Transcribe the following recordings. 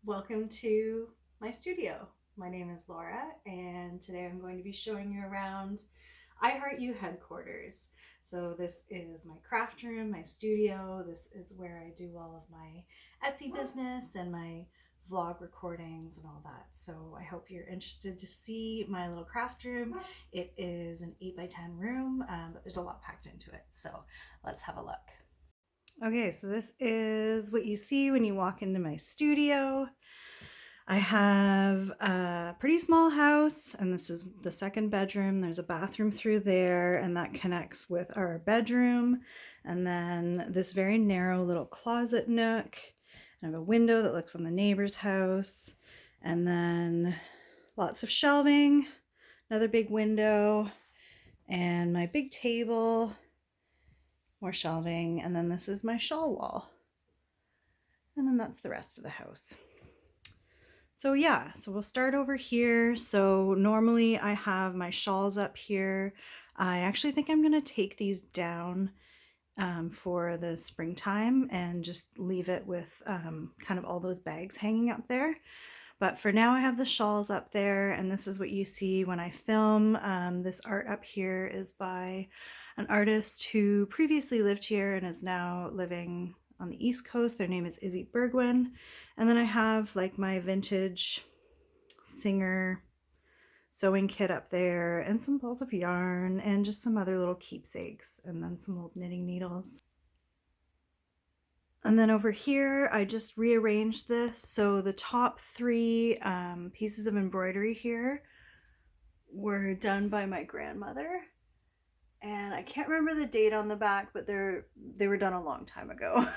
Welcome to my studio. My name is Laura, and today I'm going to be showing you around I Heart You headquarters. So, this is my craft room, my studio. This is where I do all of my Etsy business and my vlog recordings and all that. So, I hope you're interested to see my little craft room. It is an 8x10 room, but there's a lot packed into it. So, let's have a look. Okay, so this is what you see when you walk into my studio. I have a pretty small house, and this is the second bedroom. There's a bathroom through there, and that connects with our bedroom. And then this very narrow little closet nook. I have a window that looks on the neighbor's house, and then lots of shelving, another big window, and my big table, more shelving, and then this is my shawl wall. And then that's the rest of the house. So yeah, so we'll start over here. So normally I have my shawls up here. I actually think I'm gonna take these down for the springtime and just leave it with kind of all those bags hanging up there. But for now I have the shawls up there, and this is what you see when I film. This art up here is by an artist who previously lived here and is now living on the East Coast. Their name is Izzy Bergwin. And then I have like my vintage Singer sewing kit up there, and some balls of yarn, and just some other little keepsakes, and then some old knitting needles. And then over here, I just rearranged this. So the top three pieces of embroidery here were done by my grandmother. And I can't remember the date on the back, but they were done a long time ago.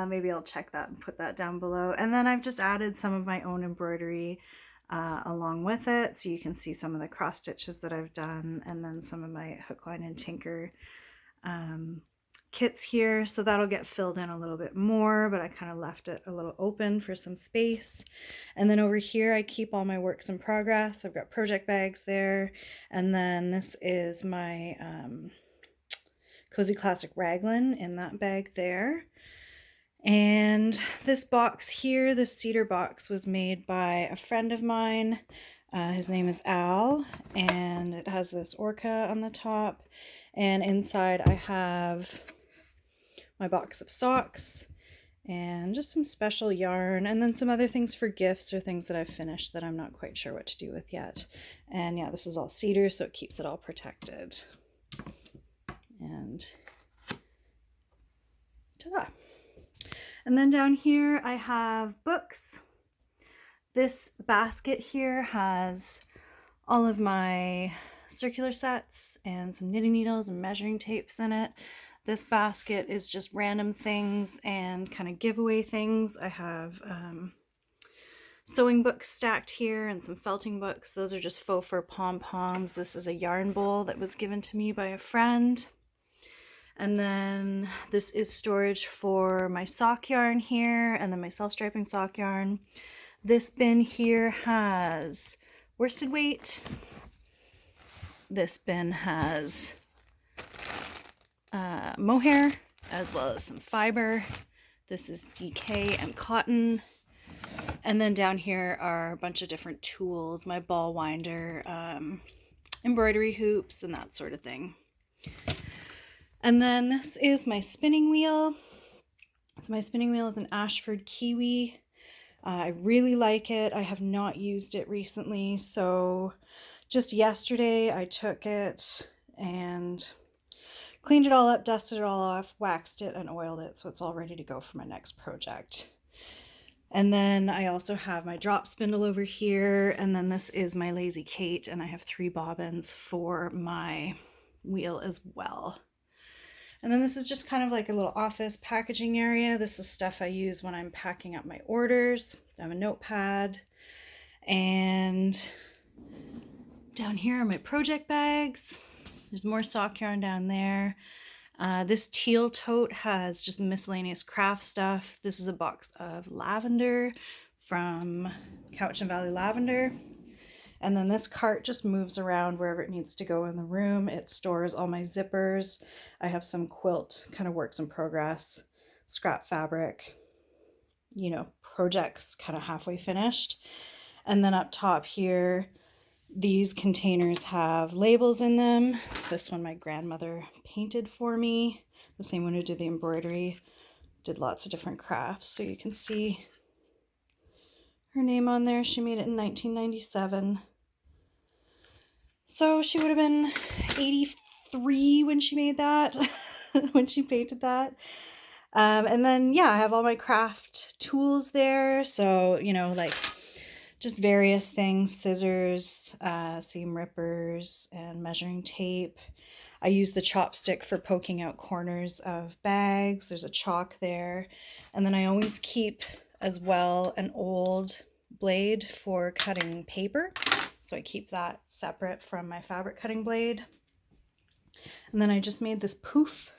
Maybe I'll check that and put that down below. And then I've just added some of my own embroidery along with it, so you can see some of the cross stitches that I've done, and then some of my hook, line, and tinker kits here. So that'll get filled in a little bit more, but I kind of left it a little open for some space. And then over here I keep all my works in progress. I've got project bags there, and then this is my Cozy Classic raglan in that bag there. And this box here, this cedar box, was made by a friend of mine. His name is Al, and it has this orca on the top, and inside I have my box of socks and just some special yarn, and then some other things for gifts or things that I've finished that I'm not quite sure what to do with yet. And yeah, this is all cedar, so it keeps it all protected. And ta-da! And then down here I have books. This basket here has all of my circular sets and some knitting needles and measuring tapes in it. This basket is just random things and kind of giveaway things. I have sewing books stacked here and some felting books. Those are just faux fur pom-poms. This is a yarn bowl that was given to me by a friend. And then this is storage for my sock yarn here, and then my self-striping sock yarn. This bin here has worsted weight. This bin has mohair, as well as some fiber. This is DK and cotton. And then down here are a bunch of different tools, my ball winder, embroidery hoops, and that sort of thing. And then this is my spinning wheel. So my spinning wheel is an Ashford Kiwi. I really like it. I have not used it recently, so just yesterday I took it and cleaned it all up, dusted it all off, waxed it, and oiled it, so it's all ready to go for my next project. And then I also have my drop spindle over here, and then this is my Lazy Kate, and I have 3 bobbins for my wheel as well. And then this is just kind of like a little office packaging area. This is stuff I use when I'm packing up my orders. I have a notepad, and down here are my project bags. There's more sock yarn down there. This teal tote has just miscellaneous craft stuff. This is a box of lavender from Cowichan Valley Lavender. And then this cart just moves around wherever it needs to go in the room. It stores all my zippers. I have some quilt kind of works in progress, scrap fabric, you know, project's kind of halfway finished. And then up top here, these containers have labels in them. This one my grandmother painted for me. The same one who did the embroidery. Did lots of different crafts. So you can see her name on there. She made it in 1997. So she would have been 83 when she made that, when she painted that. And then, yeah, I have all my craft tools there. So, you know, like just various things, scissors, seam rippers, and measuring tape. I use the chopstick for poking out corners of bags. There's a chalk there. And then I always keep as well an old blade for cutting paper. So I keep that separate from my fabric cutting blade. And then I just made this poof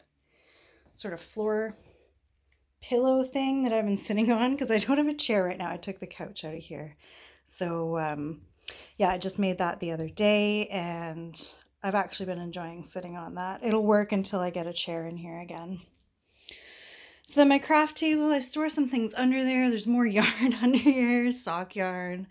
sort of floor pillow thing that I've been sitting on because I don't have a chair right now. I took the couch out of here. So yeah, I just made that the other day and I've actually been enjoying sitting on that. It'll work until I get a chair in here again. So then my craft table, I store some things under there. There's more yarn under here, sock yarn.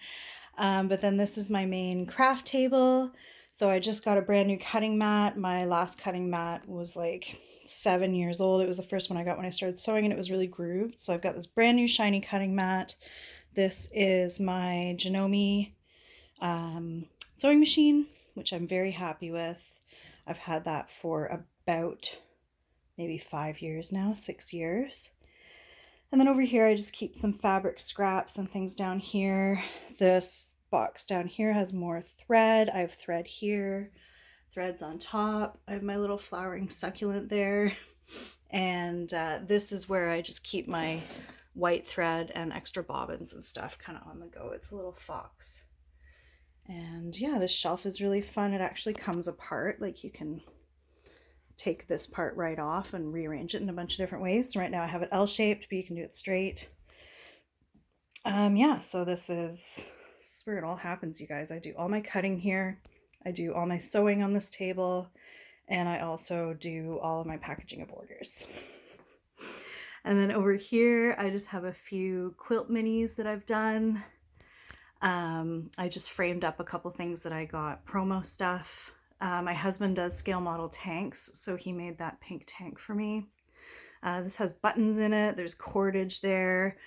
But then this is my main craft table. So I just got a brand new cutting mat. My last cutting mat was like 7 years old. It was the first one I got when I started sewing and it was really grooved. So I've got this brand new shiny cutting mat. This is my Janome sewing machine, which I'm very happy with. I've had that for about maybe 5 years now, 6 years. And then over here, I just keep some fabric scraps and things down here. This box down here has more thread. I have thread here, threads on top. I have my little flowering succulent there. And this is where I just keep my white thread and extra bobbins and stuff kind of on the go. It's a little fox. And yeah, this shelf is really fun. It actually comes apart. Like you can take this part right off and rearrange it in a bunch of different ways. So right now I have it L-shaped, but you can do it straight. Yeah, so this is where it all happens, you guys. I do all my cutting here. I do all my sewing on this table. And I also do all of my packaging of orders. And then over here, I just have a few quilt minis that I've done. I just framed up a couple things that I got promo stuff. My husband does scale model tanks, so he made that pink tank for me. This has buttons in it. There's cordage there,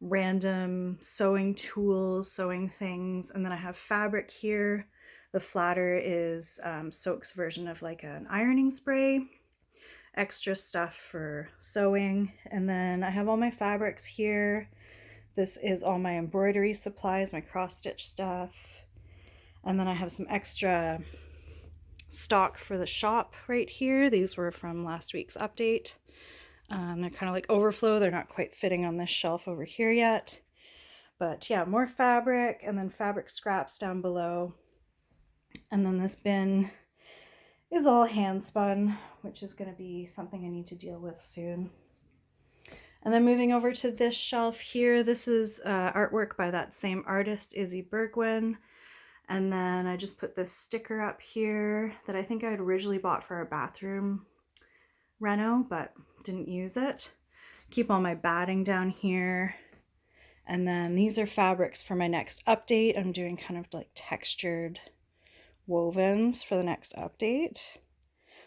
random sewing tools, sewing things, and then I have fabric here. The flatter is Soak's version of like an ironing spray. Extra stuff for sewing, and then I have all my fabrics here. This is all my embroidery supplies, my cross stitch stuff, and then I have some extra stock for the shop right here. These were from last week's update. They're kind of like overflow. They're not quite fitting on this shelf over here yet, but yeah, more fabric and then fabric scraps down below. And then this bin is all hand spun, which is going to be something I need to deal with soon. And then moving over to this shelf here, this is artwork by that same artist, Izzy Bergwin. And then I just put this sticker up here that I think I had originally bought for our bathroom reno, but didn't use it. Keep all my batting down here. And then these are fabrics for my next update. I'm doing kind of like textured wovens for the next update.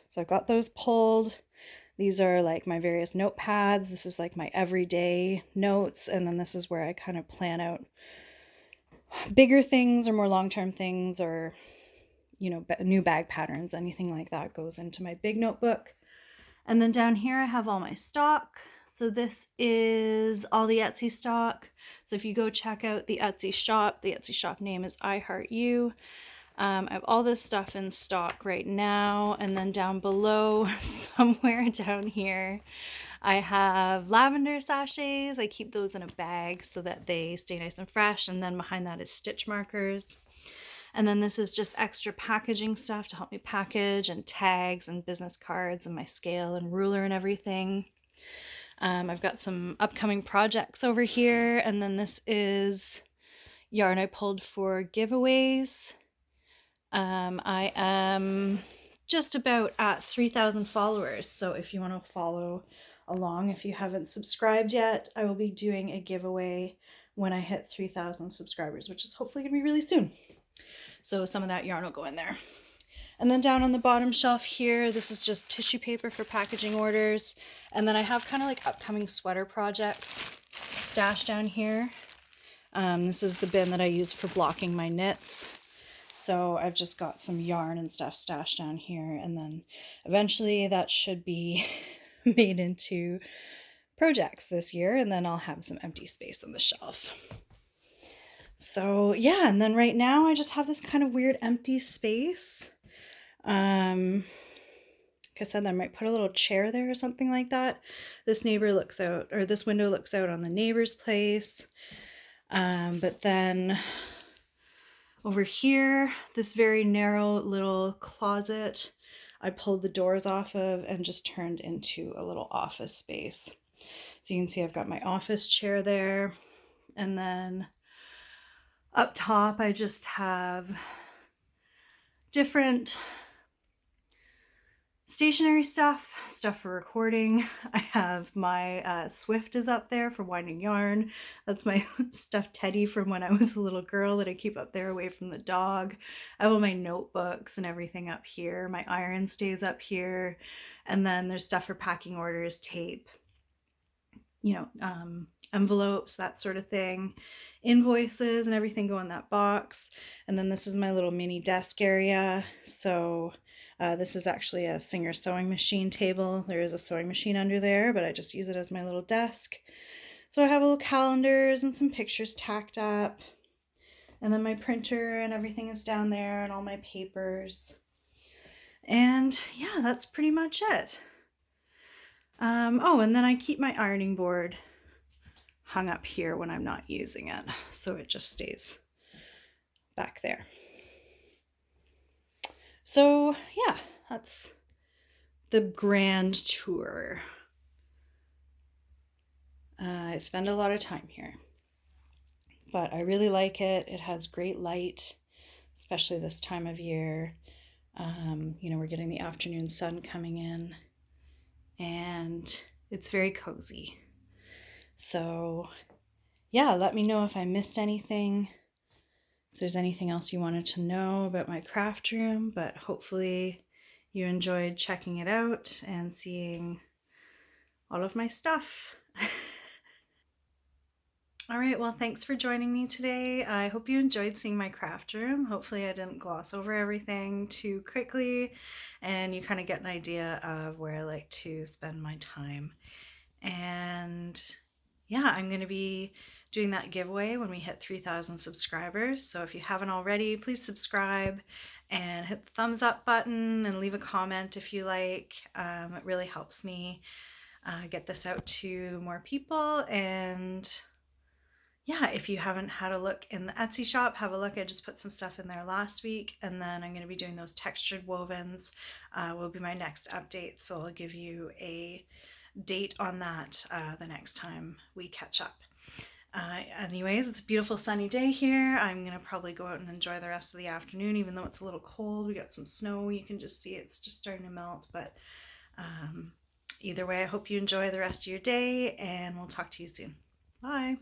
So I've got those pulled. These are like my various notepads. This is like my everyday notes. And then this is where I kind of plan out bigger things or more long-term things or, you know, new bag patterns, anything like that goes into my big notebook. And then down here I have all my stock. So this is all the Etsy stock. So if you go check out the Etsy shop name is I Heart You. I have all this stuff in stock right now. And then down below, somewhere down here, I have lavender sachets. I keep those in a bag so that they stay nice and fresh. And then behind that is stitch markers. And then this is just extra packaging stuff to help me package, and tags and business cards and my scale and ruler and everything. I've got some upcoming projects over here. And then this is yarn I pulled for giveaways. I am just about at 3,000 followers. So if you want to follow along, if you haven't subscribed yet, I will be doing a giveaway when I hit 3,000 subscribers, which is hopefully gonna be really soon. So some of that yarn will go in there. And then down on the bottom shelf here, this is just tissue paper for packaging orders. And then I have kind of like upcoming sweater projects stashed down here. This is the bin that I use for blocking my knits. So I've just got some yarn and stuff stashed down here. And then eventually that should be made into projects this year. And then I'll have some empty space on the shelf. So yeah, and then right now I just have this kind of weird empty space. Like I said, I might put a little chair there or something like that. This window looks out on the neighbor's place. But then over here, this very narrow little closet, I pulled the doors off of and just turned into a little office space. So you can see I've got my office chair there. And then up top, I just have different stationery stuff for recording. I have my Swift is up there for winding yarn. That's my stuffed teddy from when I was a little girl that I keep up there away from the dog. I have all my notebooks and everything up here. My iron stays up here. And then there's stuff for packing orders, tape, envelopes, that sort of thing. Invoices and everything go in that box. And then this is my little mini desk area. So this is actually a Singer sewing machine table. There is a sewing machine under there, but I just use it as my little desk. So I have little calendars and some pictures tacked up. And then my printer and everything is down there and all my papers. And yeah, that's pretty much it. Oh, and then I keep my ironing board hung up here when I'm not using it. So it just stays back there. So yeah, that's the grand tour. I spend a lot of time here, but I really like it. It has great light, especially this time of year. We're getting the afternoon sun coming in, and it's very cozy. So yeah, let me know if I missed anything. If there's anything else you wanted to know about my craft room, but hopefully you enjoyed checking it out and seeing all of my stuff. All right, well, thanks for joining me today. I hope you enjoyed seeing my craft room. Hopefully I didn't gloss over everything too quickly and you kind of get an idea of where I like to spend my time. And yeah, I'm going to be doing that giveaway when we hit 3,000 subscribers. So if you haven't already, please subscribe and hit the thumbs up button and leave a comment if you like. It really helps me get this out to more people. And yeah, if you haven't had a look in the Etsy shop, have a look. I just put some stuff in there last week, and then I'm going to be doing those textured wovens will be my next update. So I'll give you a date on that the next time we catch up. Anyways, it's a beautiful sunny day here. I'm going to probably go out and enjoy the rest of the afternoon, even though it's a little cold. We got some snow. You can just see it's just starting to melt. But either way, I hope you enjoy the rest of your day, and we'll talk to you soon. Bye.